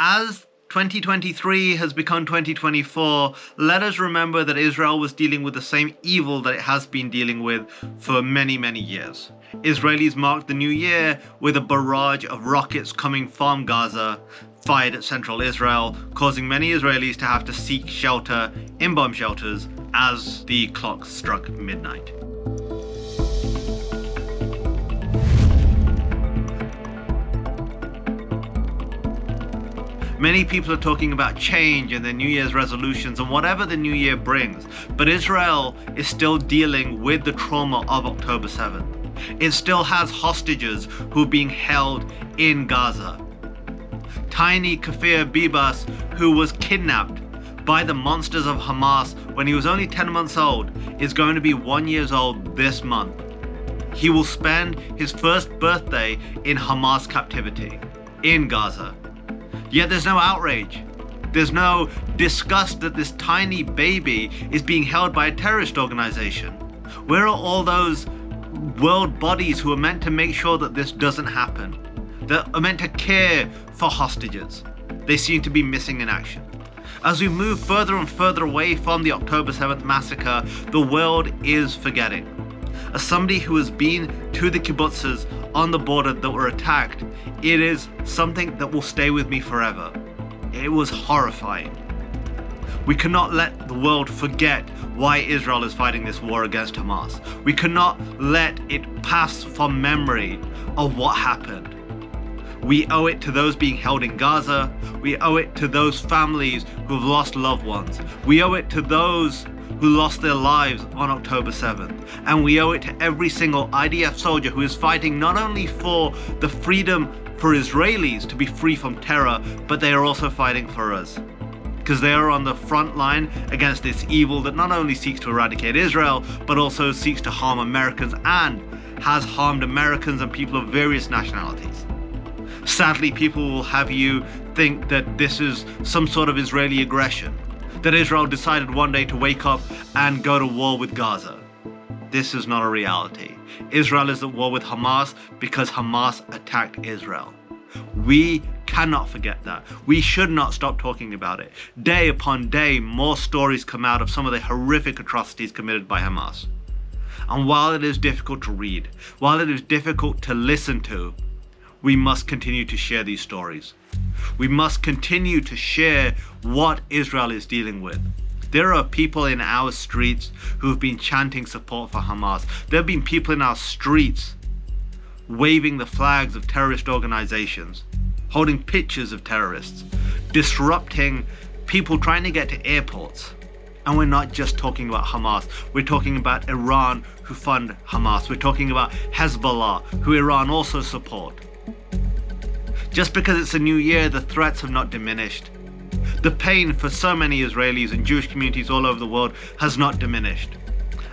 As 2023 has become 2024, let us remember that Israel was dealing with the same evil that it has been dealing with for many, many years. Israelis marked the new year with a barrage of rockets coming from Gaza, fired at central Israel, causing many Israelis to have to seek shelter in bomb shelters as the clock struck midnight. Many people are talking about change and their New Year's resolutions and whatever the new year brings, but Israel is still dealing with the trauma of October 7th. It still has hostages who are being held in Gaza. Tiny CUFI Weekly, who was kidnapped by the monsters of Hamas when he was only 10 months old, is going to be 1 year old this month. He will spend his first birthday in Hamas captivity in Gaza. Yet there's no outrage. There's no disgust that this tiny baby is being held by a terrorist organization. Where are all those world bodies who are meant to make sure that this doesn't happen? That are meant to care for hostages? They seem to be missing in action. As we move further and further away from the October 7th massacre, the world is forgetting. As somebody who has been to the kibbutzes on the border that were attacked, it is something that will stay with me forever. It was horrifying. We cannot let the world forget why Israel is fighting this war against Hamas. We cannot let it pass from memory of what happened. We owe it to those being held in Gaza. We owe it to those families who have lost loved ones. We owe it to those who lost their lives on October 7th. And we owe it to every single IDF soldier who is fighting not only for the freedom for Israelis to be free from terror, but they are also fighting for us. Because they are on the front line against this evil that not only seeks to eradicate Israel, but also seeks to harm Americans and has harmed Americans and people of various nationalities. Sadly, people will have you think that this is some sort of Israeli aggression, that Israel decided one day to wake up and go to war with Gaza. This is not a reality. Israel is at war with Hamas because Hamas attacked Israel. We cannot forget that. We should not stop talking about it. Day upon day, more stories come out of some of the horrific atrocities committed by Hamas. And while it is difficult to read, while it is difficult to listen to, we must continue to share these stories. We must continue to share what Israel is dealing with. There are people in our streets who have been chanting support for Hamas. There have been people in our streets waving the flags of terrorist organizations, holding pictures of terrorists, disrupting people trying to get to airports. And we're not just talking about Hamas. We're talking about Iran, who fund Hamas. We're talking about Hezbollah, who Iran also support. Just because it's a new year, the threats have not diminished. The pain for so many Israelis and Jewish communities all over the world has not diminished.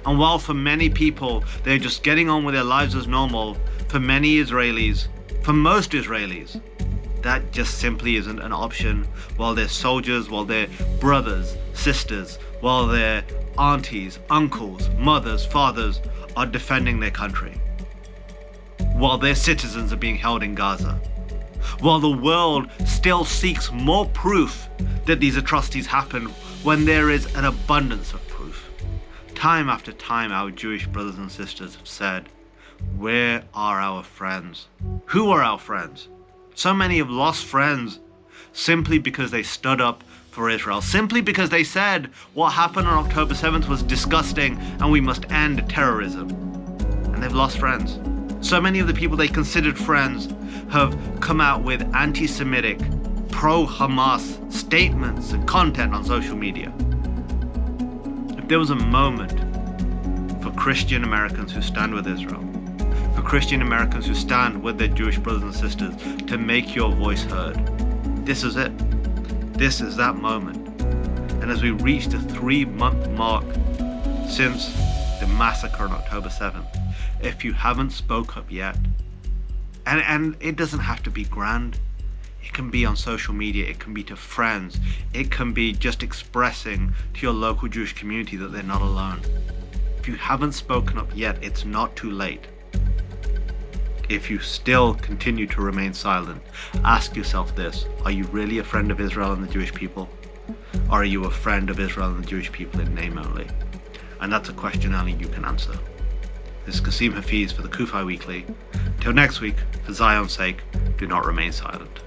And while for many people, they're just getting on with their lives as normal, for many Israelis, for most Israelis, that just simply isn't an option while their soldiers, while their brothers, sisters, while their aunties, uncles, mothers, fathers are defending their country. While their citizens are being held in Gaza. While the world still seeks more proof that these atrocities happen when there is an abundance of proof. Time after time, our Jewish brothers and sisters have said, where are our friends? Who are our friends? So many have lost friends simply because they stood up for Israel, simply because they said what happened on October 7th was disgusting and we must end terrorism. And they've lost friends. So many of the people they considered friends have come out with anti-Semitic, pro-Hamas statements and content on social media. If there was a moment for Christian Americans who stand with Israel, for Christian Americans who stand with their Jewish brothers and sisters to make your voice heard, this is it. This is that moment. And as we reach the 3-month mark since the massacre on October 7th, if you haven't spoke up yet, and it doesn't have to be grand, it can be on social media, it can be to friends, it can be just expressing to your local Jewish community that they're not alone. If you haven't spoken up yet, it's not too late. if you still continue to remain silent, ask yourself this: are you really a friend of Israel and the Jewish people? Or are you a friend of Israel and the Jewish people in name only? And that's a question only you can answer. This is Kasim Hafeez for the CUFI Weekly. Till next week, for Zion's sake, do not remain silent.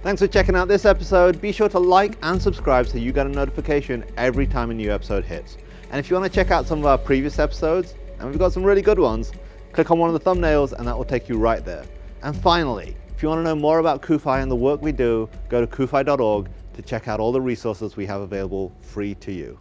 Thanks for checking out this episode. Be sure to like and subscribe so you get a notification every time a new episode hits. And if you want to check out some of our previous episodes, and we've got some really good ones, click on one of the thumbnails and that will take you right there. And finally, if you want to know more about CUFI and the work we do, go to cufi.org to check out all the resources we have available free to you.